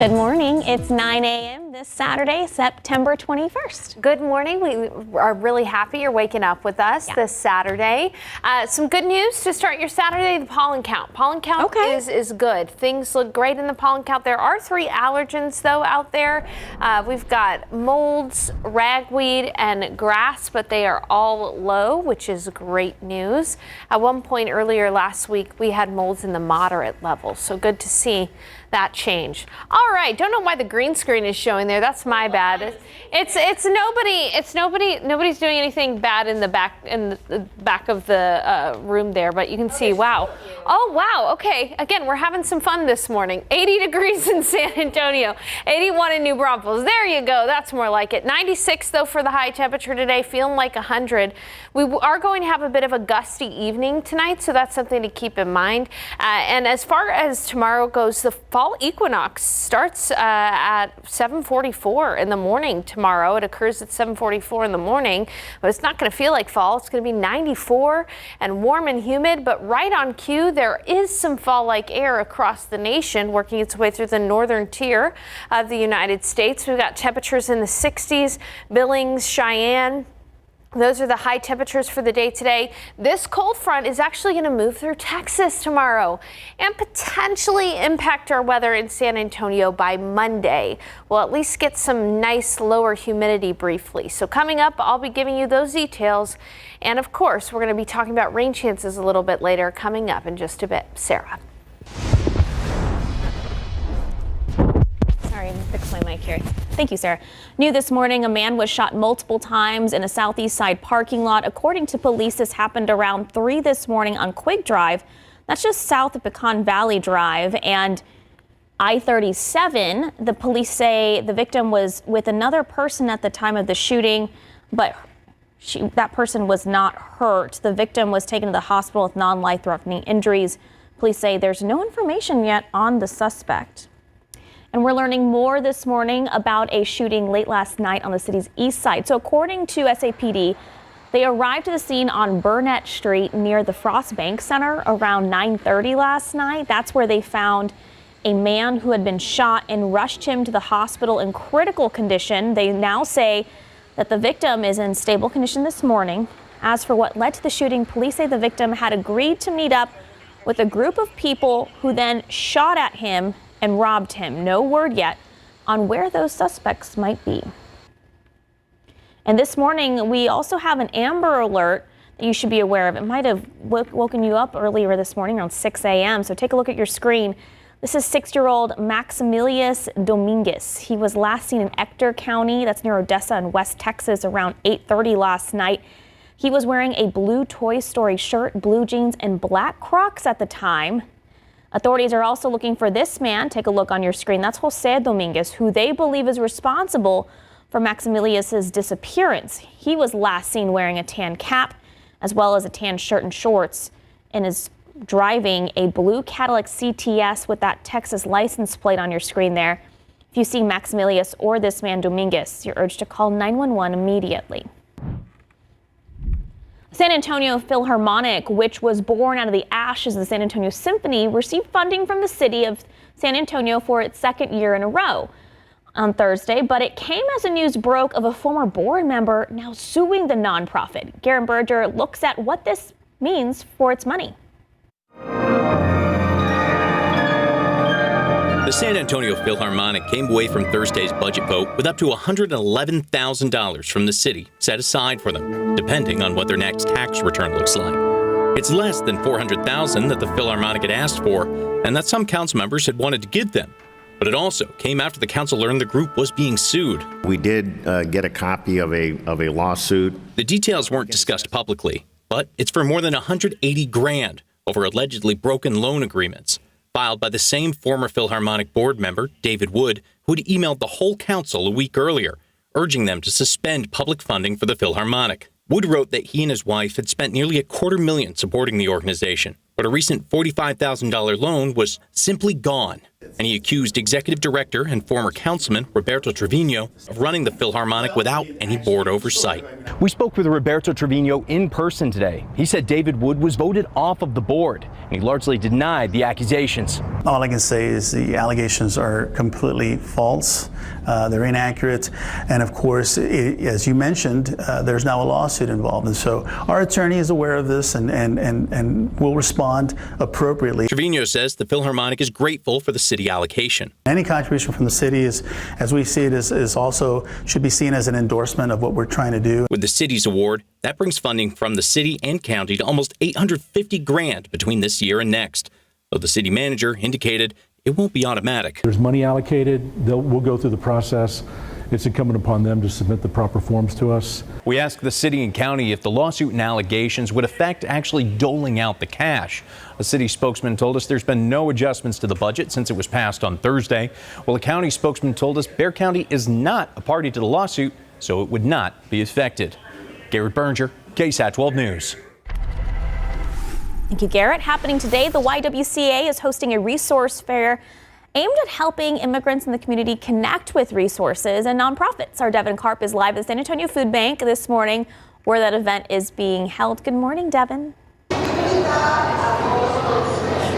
Good morning. It's 9 a.m. this Saturday, September 21st. Good morning. We are really happy you're waking up with us this Saturday. Some good news to start your Saturday, the pollen count. Pollen count is good. Things look great in the pollen count. There are 3 allergens, though, out there. We've got molds, ragweed, and grass, but they are all low, which is great news. At one point earlier last week, we had molds in the moderate level, so good to see that change. All right, don't know why the green screen is showing there. That's my bad. Nobody's doing anything bad in the back of the room there, but you can see, wow. Oh, wow. Okay, again, we're having some fun this morning. 80 degrees in San Antonio, 81 in New Braunfels. There you go. That's more like it. 96 though for the high temperature today, feeling like 100. We are going to have a bit of a gusty evening tonight, so that's something to keep in mind. And as far as tomorrow goes, the fall equinox starts at 7:44 in the morning tomorrow. It occurs at 7:44 in the morning, but it's not going to feel like fall. It's going to be 94 and warm and humid, but right on cue, there is some fall-like air across the nation working its way through the northern tier of the United States. We've got temperatures in the 60s, Billings, Cheyenne. Those are the high temperatures for the day today. This cold front is actually going to move through Texas tomorrow and potentially impact our weather in San Antonio by Monday. We'll at least get some nice lower humidity briefly. So coming up, I'll be giving you those details. And of course, we're going to be talking about rain chances a little bit later coming up in just a bit. Sarah. Sorry, I'm going to fix my mic here. Thank you, Sarah. New this morning, a man was shot multiple times in a southeast side parking lot. According to police, this happened around 3 this morning on Quig Drive. That's just south of Pecan Valley Drive and I-37. The police say the victim was with another person at the time of the shooting, but that person was not hurt. The victim was taken to the hospital with non-life-threatening injuries. Police say there's no information yet on the suspect. And we're learning more this morning about a shooting late last night on the city's east side. So according to SAPD, they arrived to the scene on Burnett Street near the Frost Bank Center around 9:30 last night. That's where they found a man who had been shot and rushed him to the hospital in critical condition. They now say that the victim is in stable condition this morning. As for what led to the shooting, police say the victim had agreed to meet up with a group of people who then shot at him and robbed him. No word yet on where those suspects might be. And this morning, we also have an Amber Alert that you should be aware of. It might have woken you up earlier this morning around 6 a.m. So take a look at your screen. This is 6-year-old Maximilius Dominguez. He was last seen in Ector County, that's near Odessa in West Texas, around 8:30 last night. He was wearing a blue Toy Story shirt, blue jeans, and black Crocs at the time. Authorities are also looking for this man. Take a look on your screen. That's Jose Dominguez, who they believe is responsible for Maximilius's disappearance. He was last seen wearing a tan cap as well as a tan shirt and shorts and is driving a blue Cadillac CTS with that Texas license plate on your screen there. If you see Maximilius or this man Dominguez, you're urged to call 911 immediately. San Antonio Philharmonic, which was born out of the ashes of the San Antonio Symphony, received funding from the city of San Antonio for its 2nd year in a row on Thursday, but it came as the news broke of a former board member now suing the nonprofit. Garrett Berger looks at what this means for its money. The San Antonio Philharmonic came away from Thursday's budget vote with up to $111,000 from the city set aside for them, depending on what their next tax return looks like. It's less than $400,000 that the Philharmonic had asked for, and that some council members had wanted to give them. But it also came after the council learned the group was being sued. We did get a copy of a lawsuit. The details weren't discussed publicly, but it's for more than $180,000 over allegedly broken loan agreements, filed by the same former Philharmonic board member, David Wood, who had emailed the whole council a week earlier, urging them to suspend public funding for the Philharmonic. Wood wrote that he and his wife had spent nearly $250,000 supporting the organization, but a recent $45,000 loan was simply gone. And he accused executive director and former councilman Roberto Trevino of running the Philharmonic without any board oversight. We spoke with Roberto Trevino in person today. He said David Wood was voted off of the board, and he largely denied the accusations. All I can say is the allegations are completely false. They're inaccurate. And of course, as you mentioned, there's now a lawsuit involved. And so our attorney is aware of this and will respond appropriately. Trevino says the Philharmonic is grateful for the city allocation. Any contribution from the city is, as we see it, is also should be seen as an endorsement of what we're trying to do. With the city's award, that brings funding from the city and county to almost $850,000 between this year and next. Though the city manager indicated it won't be automatic. There's money allocated. We'll go through the process. It's incumbent upon them to submit the proper forms to us. We asked the city and county if the lawsuit and allegations would affect actually doling out the cash. A city spokesman told us there's been no adjustments to the budget since it was passed on Thursday. Well, a county spokesman told us Bexar County is not a party to the lawsuit, so it would not be affected. Garrett Berger, KSAT 12 News. Thank you, Garrett. Happening today, the YWCA is hosting a resource fair aimed at helping immigrants in the community connect with resources and nonprofits. Our Devin Karp is live at the San Antonio Food Bank this morning where that event is being held. Good morning, Devin.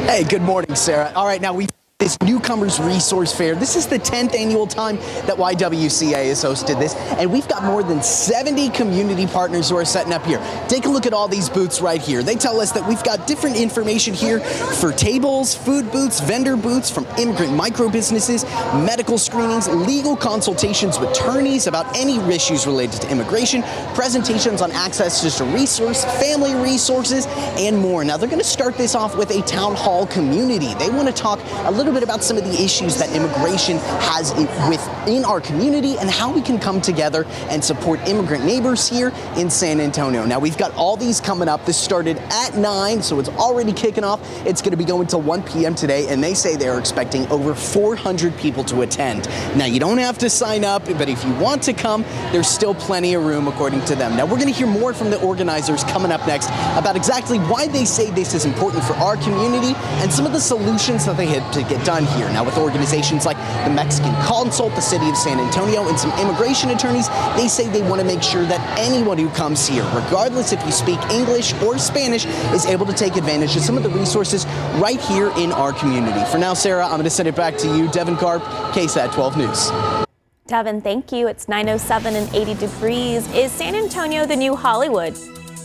Hey, good morning, Sarah. All right, now this Newcomers Resource Fair. This is the 10th annual time that YWCA has hosted this, and we've got more than 70 community partners who are setting up here. Take a look at all these booths right here. They tell us that we've got different information here for tables, food booths, vendor booths from immigrant micro businesses, medical screenings, legal consultations with attorneys about any issues related to immigration, presentations on access to resource, family resources, and more. Now, they're going to start this off with a town hall community. They want to talk a little bit about some of the issues that immigration has within our community and how we can come together and support immigrant neighbors here in San Antonio. Now, we've got all these coming up. This started at 9, so it's already kicking off. It's going to be going till 1 p.m. today, and they say they're expecting over 400 people to attend. Now, you don't have to sign up, but if you want to come, there's still plenty of room, according to them. Now, we're going to hear more from the organizers coming up next about exactly why they say this is important for our community and some of the solutions that they had to get done here. Now, with organizations like the Mexican Consul, the City of San Antonio, and some immigration attorneys, they say they want to make sure that anyone who comes here, regardless if you speak English or Spanish, is able to take advantage of some of the resources right here in our community. For now, Sarah, I'm going to send it back to you. Devin Karp, KSAT 12 News. Devin, thank you. It's 9:07 and 80 degrees. Is San Antonio the new Hollywood?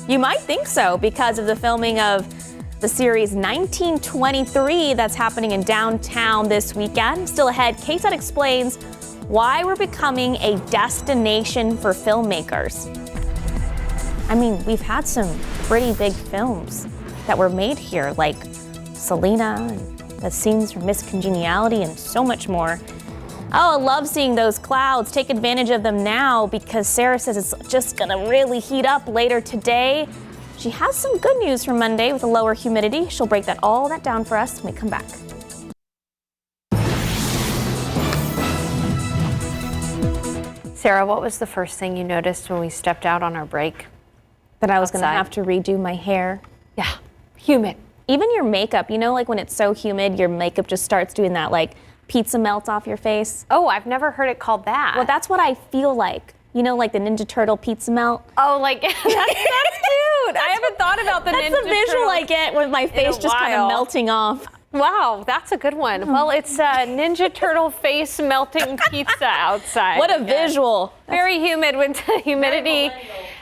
You might think so because of the filming of the series 1923 that's happening in downtown this weekend. Still ahead, KSAT explains why we're becoming a destination for filmmakers. I mean, we've had some pretty big films that were made here, like Selena, and the scenes from Miss Congeniality, and so much more. Oh, I love seeing those clouds. Take advantage of them now because Sarah says it's just gonna really heat up later today. She has some good news for Monday with a lower humidity. She'll break all that down for us when we come back. Sarah, what was the first thing you noticed when we stepped out on our break? That I was going to Outside. have to redo my hair. Yeah, humid. Even your makeup, you know, like when it's so humid, your makeup just starts doing that like pizza melt off your face. Oh, I've never heard it called that. Well, that's what I feel like. You know, like the Ninja Turtle pizza melt. Oh, like that's cute. I haven't thought about the Ninja That's the visual Turtle I get with my face just kind of while. melting off. Wow, that's a good one. Well, it's a Ninja Turtle face melting pizza outside. What a visual. Very humid with humidity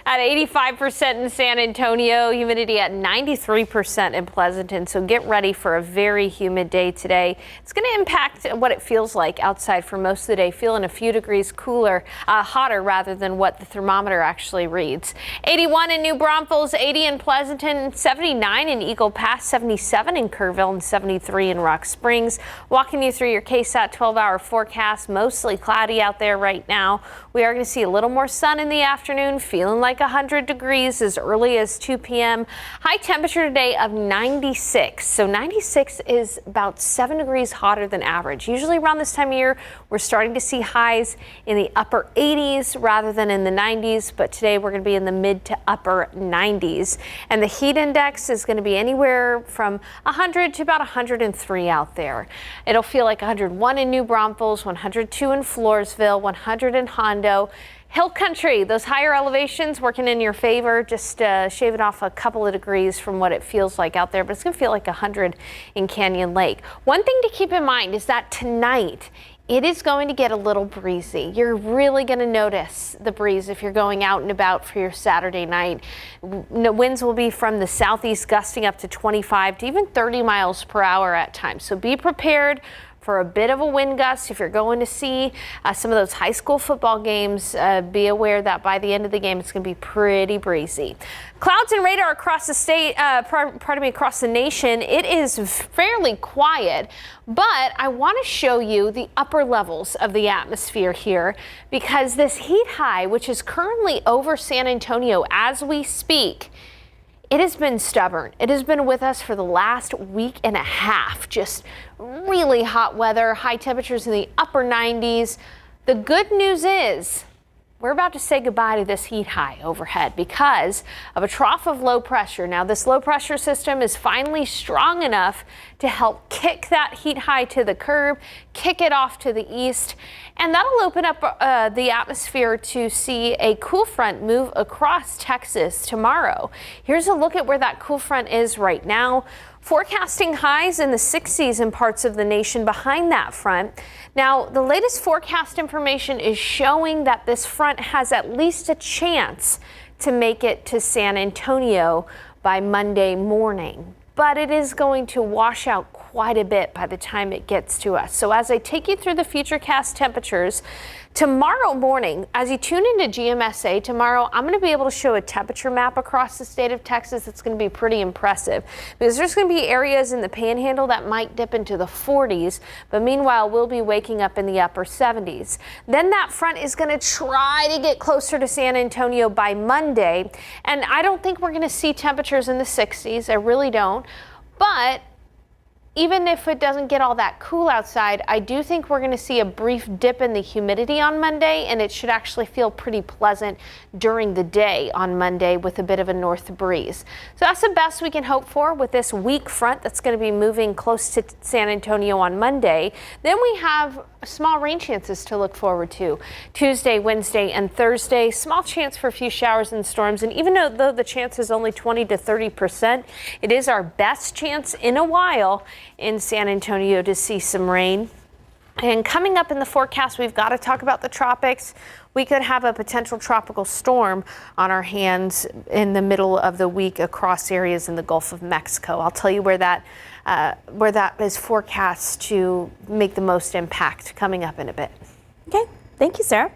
at 85% in San Antonio, humidity at 93% in Pleasanton. So get ready for a very humid day today. It's going to impact what it feels like outside for most of the day, feeling a few degrees cooler, hotter rather than what the thermometer actually reads. 81 in New Braunfels, 80 in Pleasanton, 79 in Eagle Pass, 77 in Kerrville, and 73 in Rock Springs. Walking you through your KSAT 12-hour forecast, mostly cloudy out there right now. We are going to see a little more sun in the afternoon, feeling like like 100 degrees as early as 2 p.m. High temperature today of 96. So 96 is about 7 degrees hotter than average. Usually around this time of year, we're starting to see highs in the upper 80s rather than in the 90s. But today we're going to be in the mid to upper 90s. And the heat index is going to be anywhere from 100 to about 103 out there. It'll feel like 101 in New Braunfels, 102 in Floresville, 100 in Hondo. Hill country, those higher elevations working in your favor, just shaving off a couple of degrees from what it feels like out there, but it's going to feel like 100 in Canyon Lake. One thing to keep in mind is that tonight, it is going to get a little breezy. You're really going to notice the breeze if you're going out and about for your Saturday night. Winds will be from the southeast, gusting up to 25 to even 30 miles per hour at times. So be prepared for a bit of a wind gust. If you're going to see some of those high school football games, be aware that by the end of the game, it's going to be pretty breezy. Clouds and radar across the state, across the nation, it is fairly quiet, but I want to show you the upper levels of the atmosphere here because this heat high, which is currently over San Antonio as we speak, it has been stubborn. It has been with us for the last week and a half. Just really hot weather, high temperatures in the upper 90s. The good news is we're about to say goodbye to this heat high overhead because of a trough of low pressure. Now, this low pressure system is finally strong enough to help kick that heat high to the curb, kick it off to the east, and that'll open up the atmosphere to see a cool front move across Texas tomorrow. Here's a look at where that cool front is right now. Forecasting highs in the 60s in parts of the nation behind that front. Now, the latest forecast information is showing that this front has at least a chance to make it to San Antonio by Monday morning. But it is going to wash out quite a bit by the time it gets to us. So as I take you through the futurecast temperatures, tomorrow morning, as you tune into GMSA tomorrow, I'm going to be able to show a temperature map across the state of Texas that's going to be pretty impressive because there's going to be areas in the panhandle that might dip into the 40s, but meanwhile, we'll be waking up in the upper 70s. Then that front is going to try to get closer to San Antonio by Monday, and I don't think we're going to see temperatures in the 60s. I really don't, but even if it doesn't get all that cool outside, I do think we're going to see a brief dip in the humidity on Monday, and it should actually feel pretty pleasant during the day on Monday with a bit of a north breeze. So that's the best we can hope for with this weak front that's going to be moving close to San Antonio on Monday. Then we have small rain chances to look forward to. Tuesday, Wednesday, and Thursday, small chance for a few showers and storms. And even though the chance is only 20 to 30%, it is our best chance in a while in San Antonio to see some rain. And coming up in the forecast, we've got to talk about the tropics. We could have a potential tropical storm on our hands in the middle of the week across areas in the Gulf of Mexico. I'll tell you where that is forecast to make the most impact coming up in a bit. Okay, thank you, Sarah.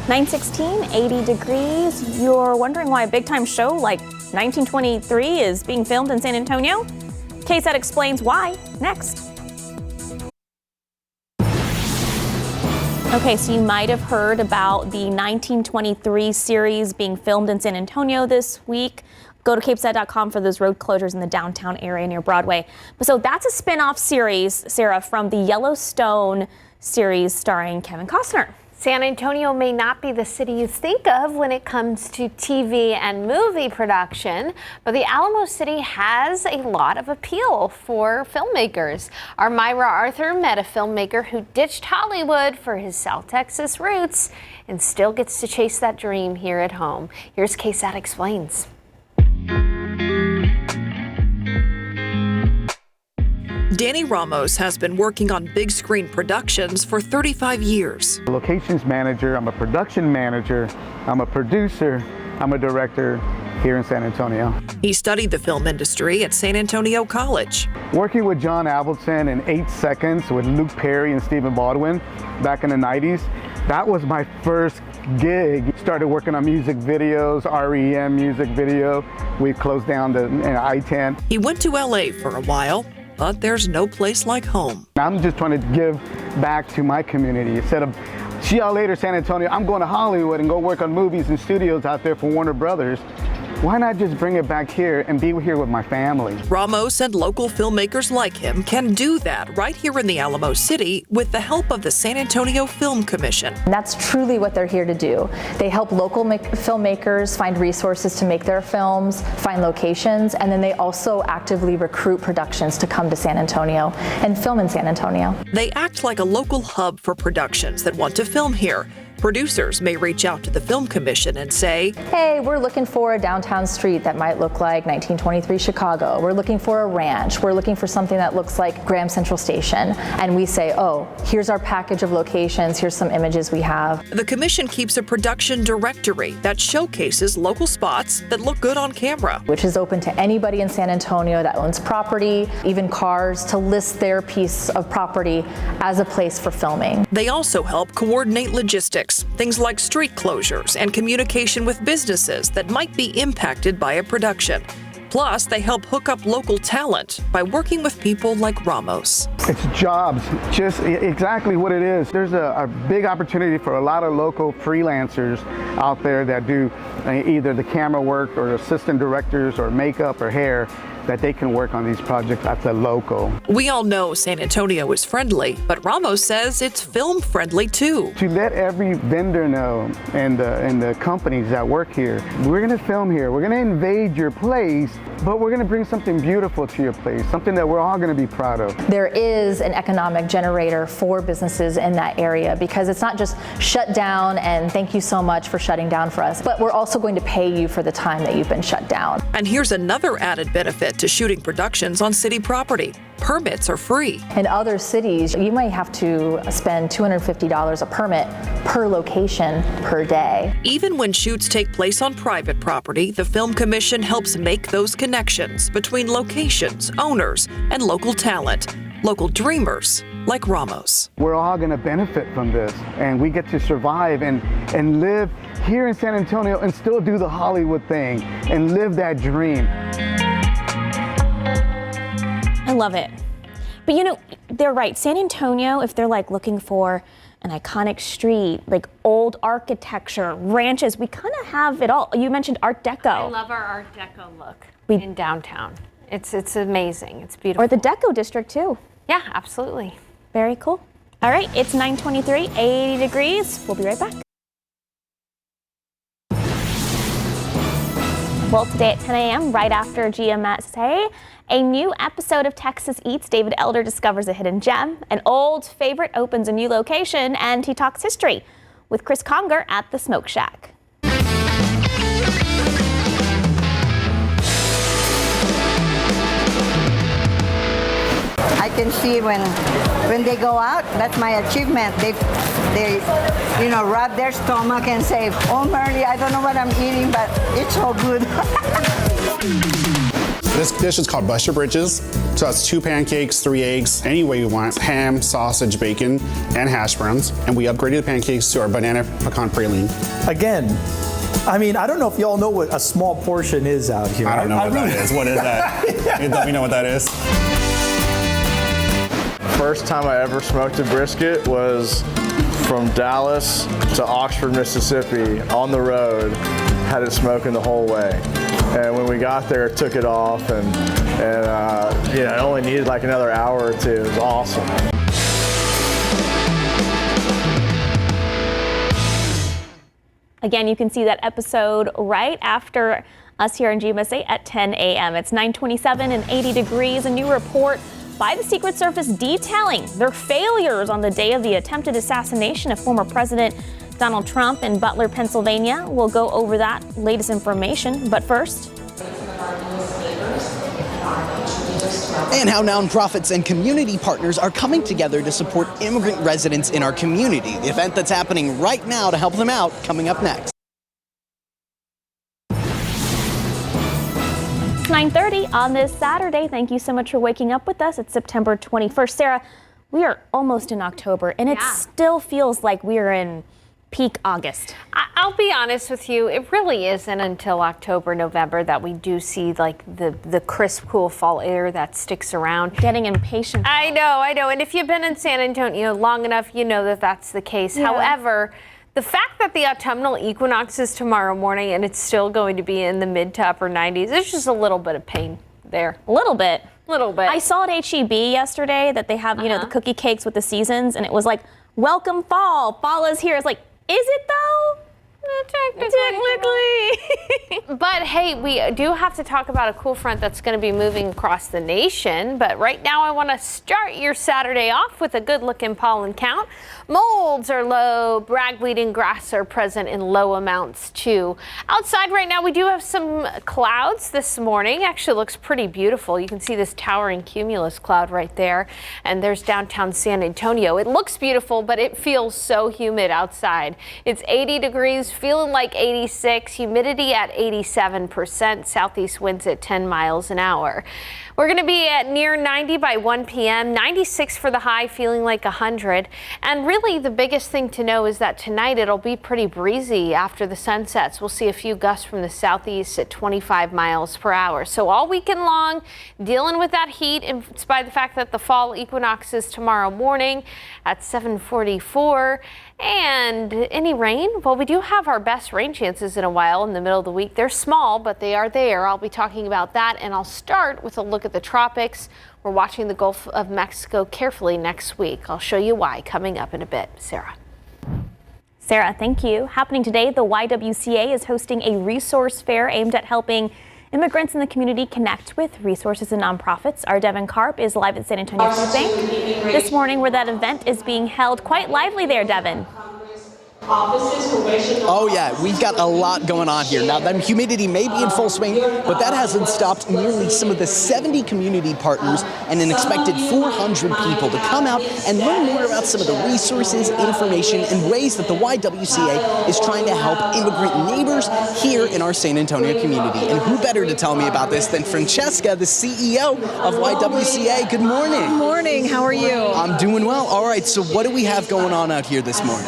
9:16, 80 degrees. You're wondering why a big-time show like 1923 is being filmed in San Antonio? KSAT explains why next. Okay, so you might have heard about the 1923 series being filmed in San Antonio this week. Go to KSAT.com for those road closures in the downtown area near Broadway. But so that's a spin-off series, Sarah, from the Yellowstone series starring Kevin Costner. San Antonio may not be the city you think of when it comes to TV and movie production, but the Alamo City has a lot of appeal for filmmakers. Our Myra Arthur met a filmmaker who ditched Hollywood for his South Texas roots and still gets to chase that dream here at home. Here's KSAT Explains. Danny Ramos has been working on big screen productions for 35 years. Locations manager, I'm a production manager, I'm a producer, I'm a director here in San Antonio. He studied the film industry at San Antonio College. Working with John Avildsen in 8 Seconds with Luke Perry and Stephen Baldwin back in the 90s, that was my first gig. Started working on music videos, REM music video. We closed down the I-10. He went to LA for a while, but there's no place like home. I'm just trying to give back to my community. Instead of See y'all later, San Antonio. I'm going to Hollywood and go work on movies and studios out there for Warner Brothers. Why not just bring it back here and be here with my family? Ramos and local filmmakers like him can do that right here in the Alamo City with the help of the San Antonio Film Commission. And that's truly what they're here to do. They help local filmmakers find resources to make their films, find locations, and then they also actively recruit productions to come to San Antonio and film in San Antonio. They act like a local hub for productions that want to film here. Producers may reach out to the Film Commission and say, hey, we're looking for a downtown street that might look like 1923 Chicago. We're looking for a ranch. We're looking for something that looks like Graham Central Station. And we say, oh, here's our package of locations. Here's some images we have. The commission keeps a production directory that showcases local spots that look good on camera. Which is open to anybody in San Antonio that owns property, even cars, to list their piece of property as a place for filming. They also help coordinate logistics. Things like street closures and communication with businesses that might be impacted by a production. Plus, they help hook up local talent by working with people like Ramos. It's jobs, just exactly what it is. There's a big opportunity for a lot of local freelancers out there that do either the camera work or assistant directors or makeup or hair, that they can work on these projects at the local. We all know San Antonio is friendly, but Ramos says it's film friendly too. To let every vendor know and the companies that work here, we're gonna film here, we're gonna invade your place, but we're gonna bring something beautiful to your place, something that we're all gonna be proud of. There is an economic generator for businesses in that area because it's not just shut down and thank you so much for shutting down for us, but we're also going to pay you for the time that you've been shut down. And here's another added benefit to shooting productions on city property. Permits are free. In other cities, you might have to spend $250 a permit per location per day. Even when shoots take place on private property, the Film Commission helps make those connections between locations, owners, and local talent, local dreamers like Ramos. We're all going to benefit from this, and we get to survive and live here in San Antonio and still do the Hollywood thing and live that dream. I love it. But you know, they're right. San Antonio, if they're like looking for an iconic street, like old architecture, ranches, we kind of have it all. You mentioned Art Deco. I love our Art Deco look in downtown. It's amazing. It's beautiful. Or the Deco District too. Yeah, absolutely. Very cool. All right, it's 9:23, 80 degrees. We'll be right back. Well, today at 10 a.m., right after GMSA, a new episode of Texas Eats, David Elder discovers a hidden gem. An old favorite opens a new location, and he talks history with Chris Conger at the Smoke Shack. I can see when they go out, that's my achievement. They rub their stomach and say, oh, Merle, I don't know what I'm eating, but it's so good. This dish is called Bust Your Britches. So that's 2 pancakes, 3 eggs, any way you want, ham, sausage, bacon, and hash browns. And we upgraded the pancakes to our banana pecan praline. Again, I mean, I don't know if y'all know what a small portion is out here. I don't know what that is. What is that? Let me know what that is. First time I ever smoked a brisket was from Dallas to Oxford, Mississippi, on the road. Had it smoking the whole way. And when we got there, took it off, and it only needed like another hour or two. It was awesome. Again, you can see that episode right after us here in GMSA at 10 a.m. It's 9:27 and 80 degrees. A new report by the Secret Service detailing their failures on the day of the attempted assassination of former President Donald Trump in Butler, Pennsylvania. We'll go over that latest information, but first. And how nonprofits and community partners are coming together to support immigrant residents in our community. The event that's happening right now to help them out, coming up next. 9:30 on this Saturday. Thank you so much for waking up with us. It's September 21st. Sarah, we are almost in October, and it still feels like we are in peak August. I'll be honest with you, it really isn't until October, November that we do see like the crisp, cool fall air that sticks around. Getting impatient. I know. And if you've been in San Antonio long enough, you know that that's the case. Yeah. However, the fact that the autumnal equinox is tomorrow morning and it's still going to be in the mid to upper 90s, there's just a little bit of pain there. A little bit. I saw at HEB yesterday that they have, the cookie cakes with the seasons, and it was like, welcome fall. Fall is here. It's like, is it though? Technically. But hey, we do have to talk about a cool front that's going to be moving across the nation. But right now I want to start your Saturday off with a good looking pollen count. Molds are low, ragweed and grass are present in low amounts too. Outside right now we do have some clouds this morning. Actually looks pretty beautiful. You can see this towering cumulus cloud right there. And there's downtown San Antonio. It looks beautiful, but it feels so humid outside. It's 80 degrees, feeling like 86, humidity at 87%, southeast winds at 10 miles an hour. We're going to be at near 90 by 1 p.m., 96 for the high, feeling like 100. And really the biggest thing to know is that tonight it'll be pretty breezy after the sun sets. We'll see a few gusts from the southeast at 25 miles per hour. So all weekend long, dealing with that heat, in spite of the fact that the fall equinox is tomorrow morning at 7:44. And any rain? Well, we do have our best rain chances in a while in the middle of the week. They're small, but they are there. I'll be talking about that, and I'll start with a look at the tropics. We're watching the Gulf of Mexico carefully next week. I'll show you why coming up in a bit. Sarah, thank you. Happening today, the YWCA is hosting a resource fair aimed at helping immigrants in the community connect with resources and nonprofits. Our Devin Karp is live at San Antonio Food Bank this morning where that event is being held. Quite lively there, Devin. Oh yeah, we've got a lot going on here. Now the humidity may be in full swing, but that hasn't stopped nearly some of the 70 community partners and an expected 400 people to come out and learn more about some of the resources, information, and ways that the YWCA is trying to help immigrant neighbors here in our San Antonio community. And who better to tell me about this than Francesca, the CEO of YWCA. Good morning. Good morning. How are you? I'm doing well. All right, so what do we have going on out here this morning?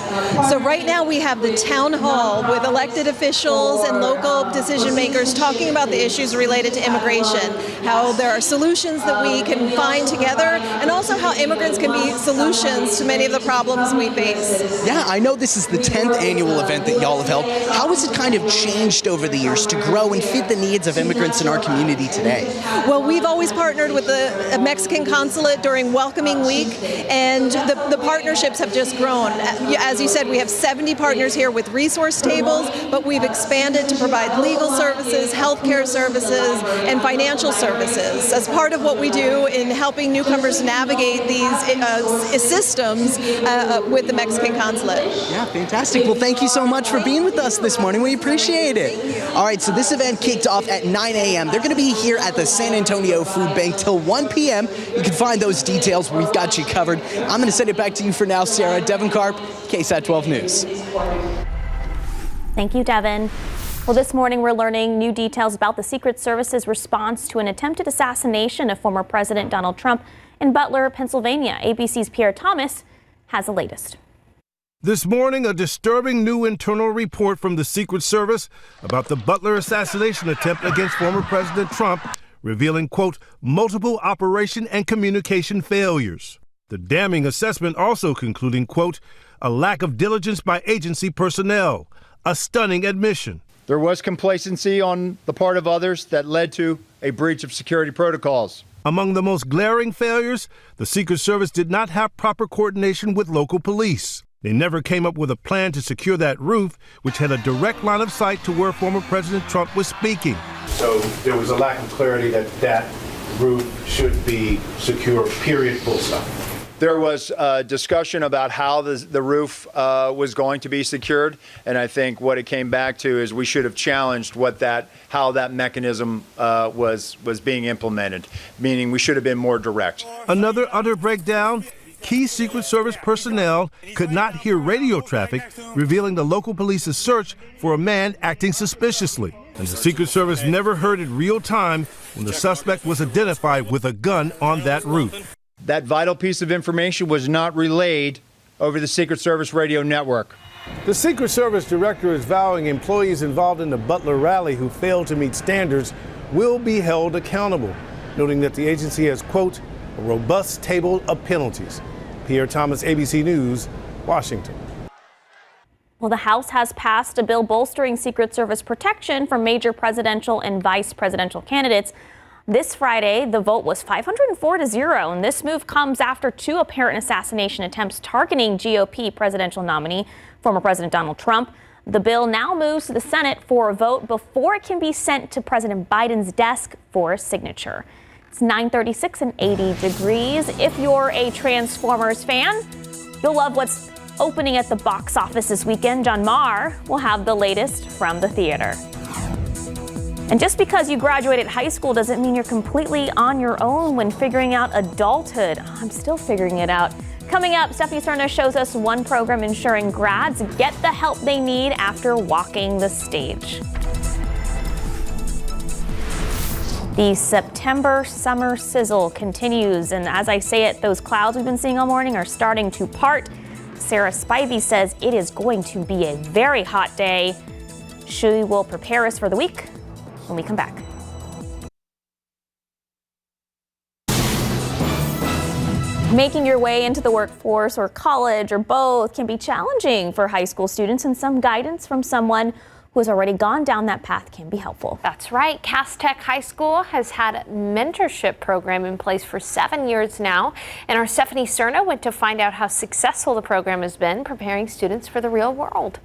So right now we have the town hall with elected officials and local decision makers talking about the issues related to immigration, how there are solutions that we can find together, and also how immigrants can be solutions to many of the problems we face. Yeah, I know this is the 10th annual event that y'all have held. How has it kind of changed over the years to grow and fit the needs of immigrants in our community today? Well, we've always partnered with the Mexican consulate during Welcoming Week, and the partnerships have just grown. As you said, we have 70 partners here with resource tables, but we've expanded to provide legal services, healthcare services, and financial services as part of what we do in helping newcomers navigate these systems with the Mexican consulate. Yeah, fantastic. Well, thank you so much for being with us this morning. We appreciate it. All right, so this event kicked off at 9 a.m. They're going to be here at the San Antonio Food Bank till 1 p.m. You can find those details. We've got you covered. I'm going to send it back to you for now, Sarah. Devin Karp, KSAT 12 News. Thank you, Devin. Well, this morning we're learning new details about the Secret Service's response to an attempted assassination of former President Donald Trump in Butler, Pennsylvania. ABC's Pierre Thomas has the latest. This morning, a disturbing new internal report from the Secret Service about the Butler assassination attempt against former President Trump, revealing, quote, multiple operation and communication failures. The damning assessment also concluding, quote, a lack of diligence by agency personnel, a stunning admission. There was complacency on the part of others that led to a breach of security protocols. Among the most glaring failures, the Secret Service did not have proper coordination with local police. They never came up with a plan to secure that roof, which had a direct line of sight to where former President Trump was speaking. So there was a lack of clarity that that roof should be secure, period, full stop. There was a discussion about how the roof was going to be secured, and I think what it came back to is we should have challenged how that mechanism was being implemented, meaning we should have been more direct. Another utter breakdown. Key Secret Service personnel could not hear radio traffic revealing the local police's search for a man acting suspiciously. And the Secret Service never heard in real time when the suspect was identified with a gun on that roof. That vital piece of information was not relayed over the Secret Service Radio Network. The Secret Service director is vowing employees involved in the Butler rally who failed to meet standards will be held accountable, noting that the agency has, quote, a robust table of penalties. Pierre Thomas, ABC News, Washington. Well, the House has passed a bill bolstering Secret Service protection for major presidential and vice presidential candidates. This Friday, the vote was 504-0, and this move comes after 2 apparent assassination attempts targeting GOP presidential nominee, former President Donald Trump. The bill now moves to the Senate for a vote before it can be sent to President Biden's desk for a signature. It's 9:36 and 80 degrees. If you're a Transformers fan, you'll love what's opening at the box office this weekend. John Marr will have the latest from the theater. And just because you graduated high school doesn't mean you're completely on your own when figuring out adulthood. I'm still figuring it out. Coming up, Stephanie Cerna shows us one program ensuring grads get the help they need after walking the stage. The September summer sizzle continues, and as I say it, those clouds we've been seeing all morning are starting to part. Sarah Spivey says it is going to be a very hot day. She will prepare us for the week when we come back. Making your way into the workforce or college or both can be challenging for high school students, and some guidance from someone who has already gone down that path can be helpful. That's right. KSAT High School has had a mentorship program in place for 7 years now, and our Stephanie Cerna went to find out how successful the program has been preparing students for the real world.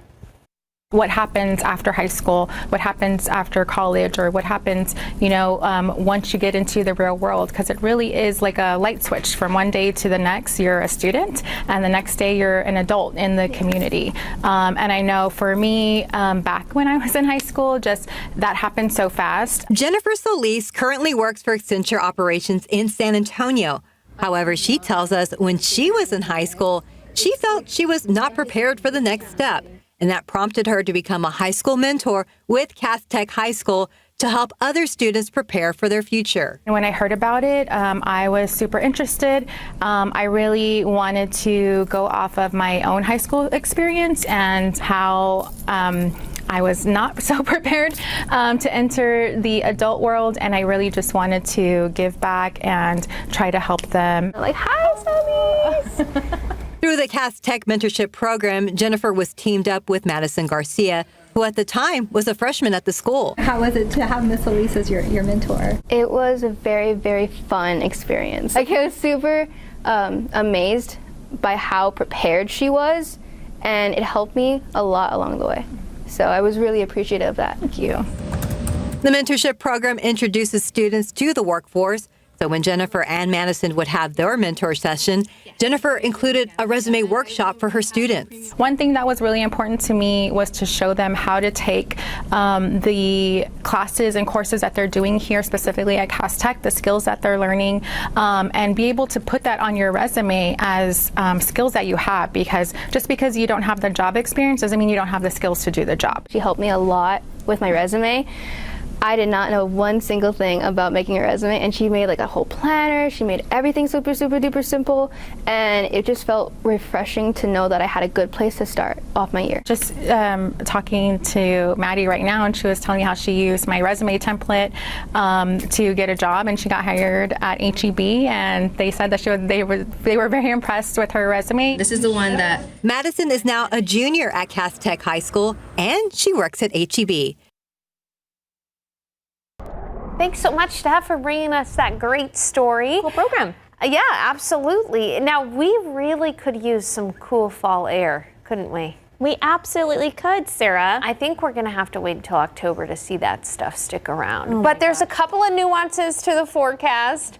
What happens after high school, what happens after college, or what happens, once you get into the real world, because it really is like a light switch. From one day to the next, you're a student, and the next day you're an adult in the community. And I know for me, back when I was in high school, just that happened so fast. Jennifer Solis currently works for Accenture Operations in San Antonio. However, she tells us when she was in high school, she felt she was not prepared for the next step. And that prompted her to become a high school mentor with KSAT High School to help other students prepare for their future. And when I heard about it, I was super interested. I really wanted to go off of my own high school experience and how I was not so prepared to enter the adult world, and I really just wanted to give back and try to help them. Like, hi, Subbies! Through the KSAT Mentorship Program, Jennifer was teamed up with Madison Garcia, who at the time was a freshman at the school. How was it to have Miss Elise as your mentor? It was a very, very fun experience. I was super amazed by how prepared she was, and it helped me a lot along the way. So I was really appreciative of that. Thank you. The mentorship program introduces students to the workforce. So when Jennifer and Madison would have their mentor session, Jennifer included a resume workshop for her students. One thing that was really important to me was to show them how to take the classes and courses that they're doing here, specifically at KSAT, the skills that they're learning, and be able to put that on your resume as skills that you have, because just because you don't have the job experience doesn't mean you don't have the skills to do the job. She helped me a lot with my resume. I did not know one single thing about making a resume, and she made like a whole planner. She made everything super, super duper simple, and it just felt refreshing to know that I had a good place to start off my year. Just talking to Maddie right now, and she was telling me how she used my resume template to get a job, and she got hired at HEB, and they said that they were very impressed with her resume. This is the one that Madison is now a junior at KSAT High School, and she works at HEB. Thanks so much, Steph, for bringing us that great story. Cool program. Yeah, absolutely. Now, we really could use some cool fall air, couldn't we? We absolutely could, Sarah. I think we're going to have to wait until October to see that stuff stick around. But there's a couple of nuances to the forecast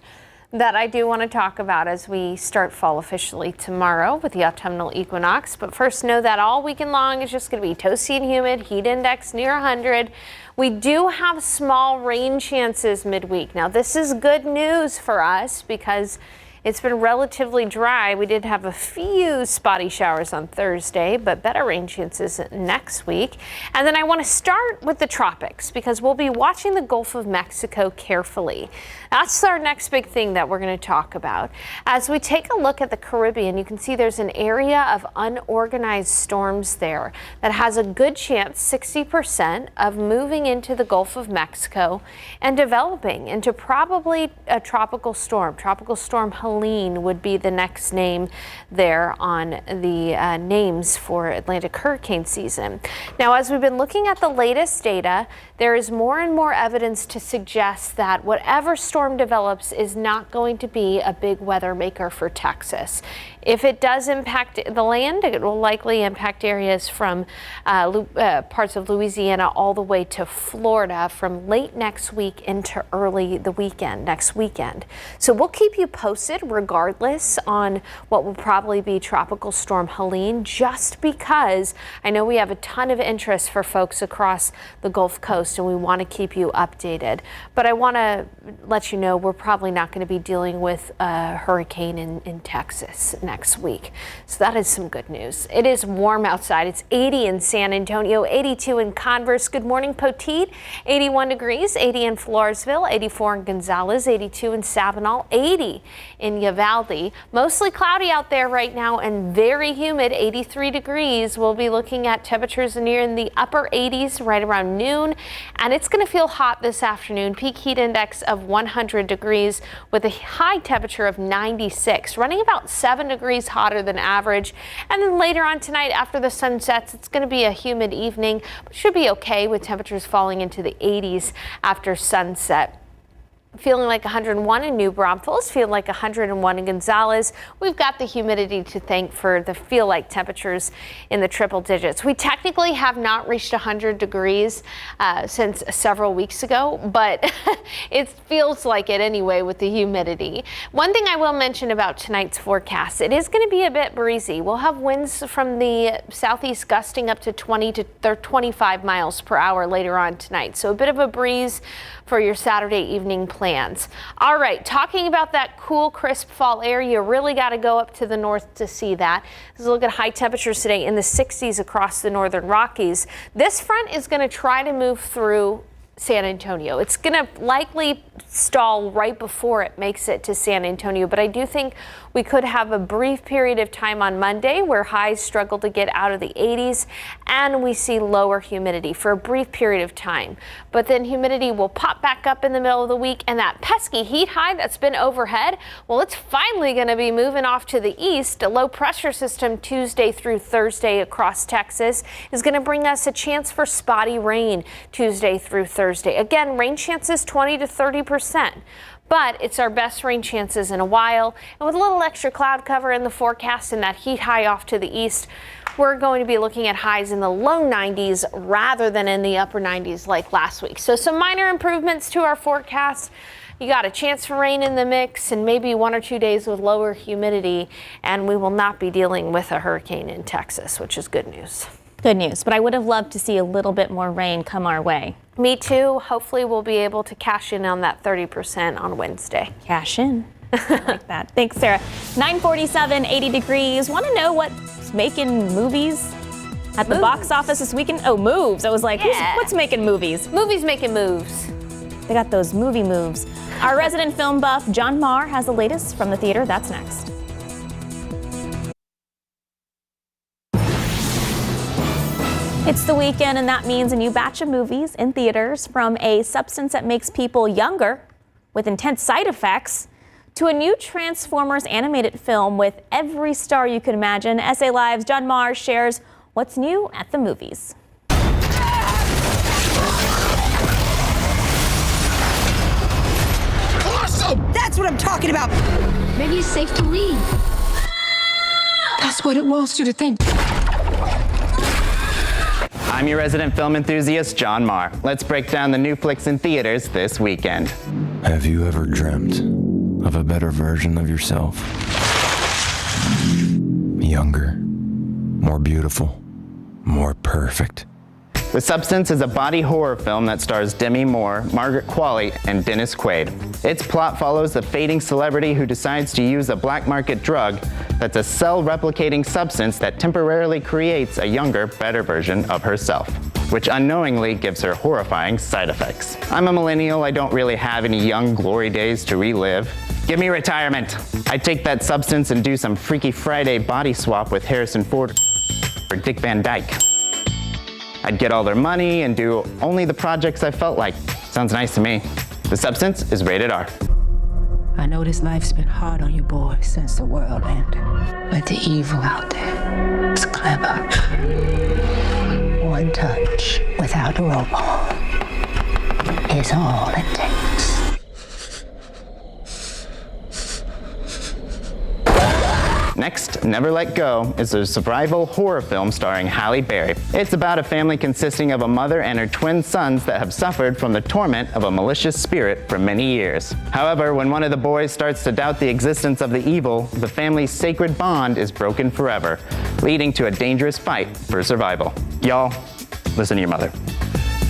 that I do want to talk about as we start fall officially tomorrow with the autumnal equinox. But first, know that all weekend long is just going to be toasty and humid, heat index near 100. We do have small rain chances midweek. Now, this is good news for us because It's been relatively dry. We did have a few spotty showers on Thursday, but better rain chances next week. And then I want to start with the tropics because we'll be watching the Gulf of Mexico carefully. That's our next big thing that we're going to talk about. As we take a look at the Caribbean, you can see there's an area of unorganized storms there that has a good chance, 60%, of moving into the Gulf of Mexico and developing into probably a tropical storm. Tropical Storm Helene would be the next name there on the names for Atlantic hurricane season. Now, as we've been looking at the latest data, there is more and more evidence to suggest that whatever storm develops is not going to be a big weather maker for Texas. If it does impact the land, it will likely impact areas from parts of Louisiana all the way to Florida from late next week into early the weekend, next weekend. So we'll keep you posted regardless on what will probably be Tropical Storm Helene, just because I know we have a ton of interest for folks across the Gulf Coast and we want to keep you updated. But I want to let you know we're probably not going to be dealing with a hurricane in Texas next week. So that is some good news. It is warm outside. It's 80 in San Antonio, 82 in Converse. Good morning, Poteet. 81 degrees, 80 in Floresville, 84 in Gonzales, 82 in Sabinal, 80 in Uvalde. Mostly cloudy out there right now and very humid, 83 degrees. We'll be looking at temperatures near in the upper 80s right around noon. And it's going to feel hot this afternoon. Peak heat index of 100 degrees with a high temperature of 96, running about 7 degrees hotter than average. And then later on tonight after the sun sets, it's going to be a humid evening, but should be okay with temperatures falling into the 80s after sunset. Feeling like 101 in New Braunfels, feeling like 101 in Gonzales. We've got the humidity to thank for the feel-like temperatures in the triple digits. We technically have not reached 100 degrees since several weeks ago, but it feels like it anyway with the humidity. One thing I will mention about tonight's forecast, it is going to be a bit breezy. We'll have winds from the southeast gusting up to 20 to 25 miles per hour later on tonight. So a bit of a breeze for your Saturday evening plans. All right, talking about that cool, crisp fall air, you really got to go up to the north to see that. Let's look at high temperatures today in the 60s across the northern Rockies. This front is going to try to move through San Antonio. It's going to likely stall right before it makes it to San Antonio, but I do think we could have a brief period of time on Monday where highs struggle to get out of the 80s and we see lower humidity for a brief period of time. But then humidity will pop back up in the middle of the week, and that pesky heat high that's been overhead, well, it's finally going to be moving off to the east. A low pressure system Tuesday through Thursday across Texas is going to bring us a chance for spotty rain Tuesday through Thursday. Again, rain chances 20 to 30%. But it's our best rain chances in a while. And with a little extra cloud cover in the forecast and that heat high off to the east, we're going to be looking at highs in the low 90s rather than in the upper 90s like last week. So some minor improvements to our forecast. You got a chance for rain in the mix and maybe 1 or 2 days with lower humidity, and we will not be dealing with a hurricane in Texas, which is good news. Good news, but I would have loved to see a little bit more rain come our way. Me too. Hopefully we'll be able to cash in on that 30% on Wednesday. Cash in. I like that. Thanks, Sarah. 9:47, 80 degrees. Want to know what's making movies at the box office this weekend? Oh, moves. I was like, what's making movies? Movies making moves. They got those movie moves. Our resident film buff, John Marr, has the latest from the theater. That's next. It's the weekend, and that means a new batch of movies in theaters, from a substance that makes people younger with intense side effects to a new Transformers animated film with every star you could imagine. SA Live's John Marr shares what's new at the movies. Awesome! That's what I'm talking about. Maybe it's safe to leave. That's what it wants you to think. I'm your resident film enthusiast, John Marr. Let's break down the new flicks in theaters this weekend. Have you ever dreamt of a better version of yourself? Younger, more beautiful, more perfect. The Substance is a body horror film that stars Demi Moore, Margaret Qualley, and Dennis Quaid. Its plot follows the fading celebrity who decides to use a black market drug that's a cell-replicating substance that temporarily creates a younger, better version of herself, which unknowingly gives her horrifying side effects. I'm a millennial. I don't really have any young glory days to relive. Give me retirement. I'd take that substance and do some Freaky Friday body swap with Harrison Ford or Dick Van Dyke. I'd get all their money and do only the projects I felt like. Sounds nice to me. The Substance is rated R. I know this life's been hard on you boys since the world ended, but the evil out there is clever. One touch without a robot is all it takes. Next, Never Let Go is a survival horror film starring Halle Berry. It's about a family consisting of a mother and her twin sons that have suffered from the torment of a malicious spirit for many years. However, when one of the boys starts to doubt the existence of the evil, the family's sacred bond is broken forever, leading to a dangerous fight for survival. Y'all, listen to your mother.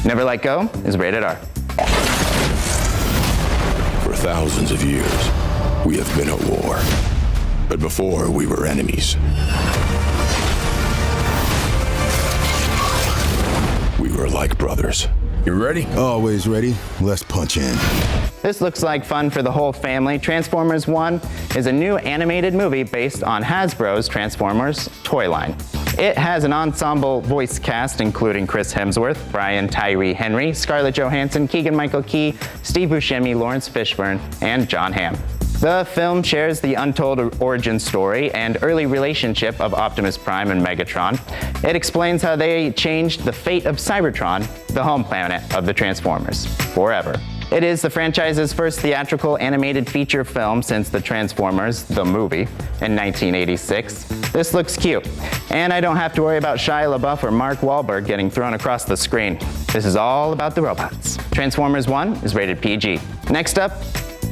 Never Let Go is rated R. For thousands of years, we have been at war. But before, we were enemies. We were like brothers. You ready? Always ready. Let's punch in. This looks like fun for the whole family. Transformers 1 is a new animated movie based on Hasbro's Transformers toy line. It has an ensemble voice cast including Chris Hemsworth, Brian Tyree Henry, Scarlett Johansson, Keegan-Michael Key, Steve Buscemi, Lawrence Fishburne, and John Hamm. The film shares the untold origin story and early relationship of Optimus Prime and Megatron. It explains how they changed the fate of Cybertron, the home planet of the Transformers, forever. It is the franchise's first theatrical animated feature film since the Transformers, the movie, in 1986. This looks cute, and I don't have to worry about Shia LaBeouf or Mark Wahlberg getting thrown across the screen. This is all about the robots. Transformers 1 is rated PG. Next up,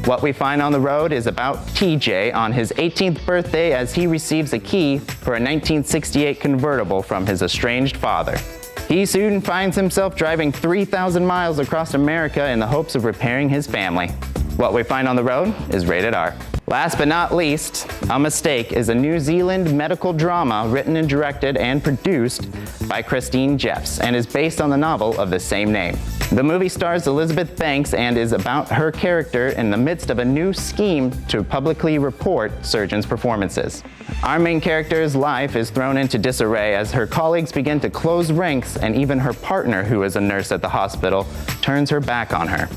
What We Find on the Road is about TJ on his 18th birthday as he receives a key for a 1968 convertible from his estranged father. He soon finds himself driving 3,000 miles across America in the hopes of repairing his family. What We Find on the Road is rated R. Last but not least, A Mistake is a New Zealand medical drama written and directed and produced by Christine Jeffs and is based on the novel of the same name. The movie stars Elizabeth Banks and is about her character in the midst of a new scheme to publicly report surgeons' performances. Our main character's life is thrown into disarray as her colleagues begin to close ranks and even her partner, who is a nurse at the hospital, turns her back on her.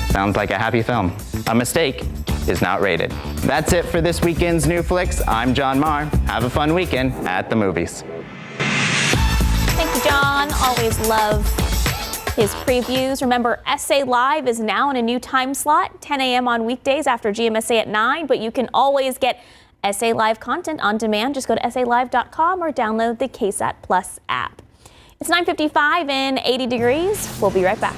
Sounds like a happy film. A Mistake is not rated. That's it for this weekend's New Flicks. I'm John Marr. Have a fun weekend at the movies. Thank you, John. Always love his previews. Remember, SA Live is now in a new time slot, 10 a.m. on weekdays after GMSA at 9, but you can always get SA Live content on demand. Just go to salive.com or download the KSAT Plus app. It's 9:55 and 80 degrees. We'll be right back.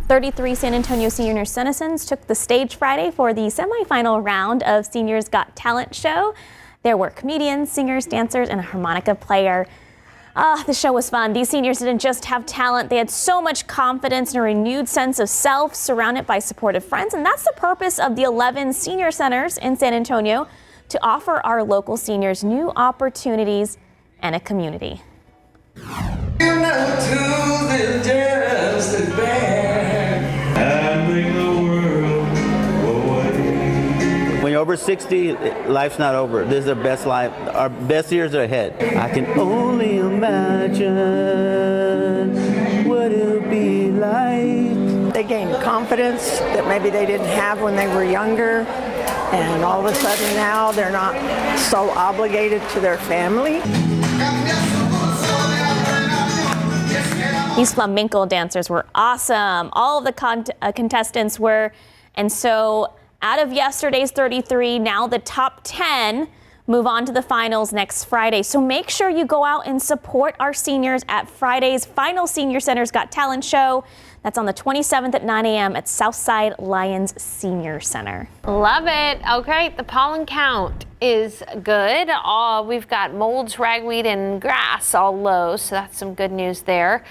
33 San Antonio senior citizens took the stage Friday for the semifinal round of Seniors Got Talent show. There were comedians, singers, dancers, and a harmonica player. The show was fun. These seniors didn't just have talent. They had so much confidence and a renewed sense of self, surrounded by supportive friends. And that's the purpose of the 11 senior centers in San Antonio, to offer our local seniors new opportunities and a community. When you're over 60, life's not over. This is our best life. Our best years are ahead. I can only imagine what it'll be like. They gain confidence that maybe they didn't have when they were younger. And all of a sudden now they're not so obligated to their family. These flamenco dancers were awesome. All of the contestants were. And so out of yesterday's 33, now the top 10 move on to the finals next Friday. So make sure you go out and support our seniors at Friday's final Senior Center's Got Talent show. That's on the 27th at 9 a.m. at Southside Lions Senior Center. Love it. Okay, the pollen count is good. We've got molds, ragweed, and grass all low, so that's some good news there.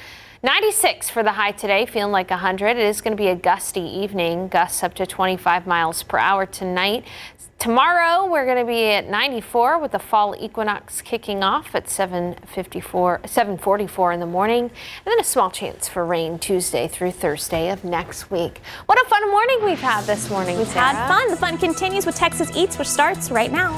96 for the high today, feeling like 100. It is going to be a gusty evening, gusts up to 25 miles per hour tonight. Tomorrow, we're going to be at 94 with the fall equinox kicking off at 7:44 in the morning, and then a small chance for rain Tuesday through Thursday of next week. What a fun morning we've had this morning, We've Sarah. had fun. The fun continues with Texas Eats, which starts right now.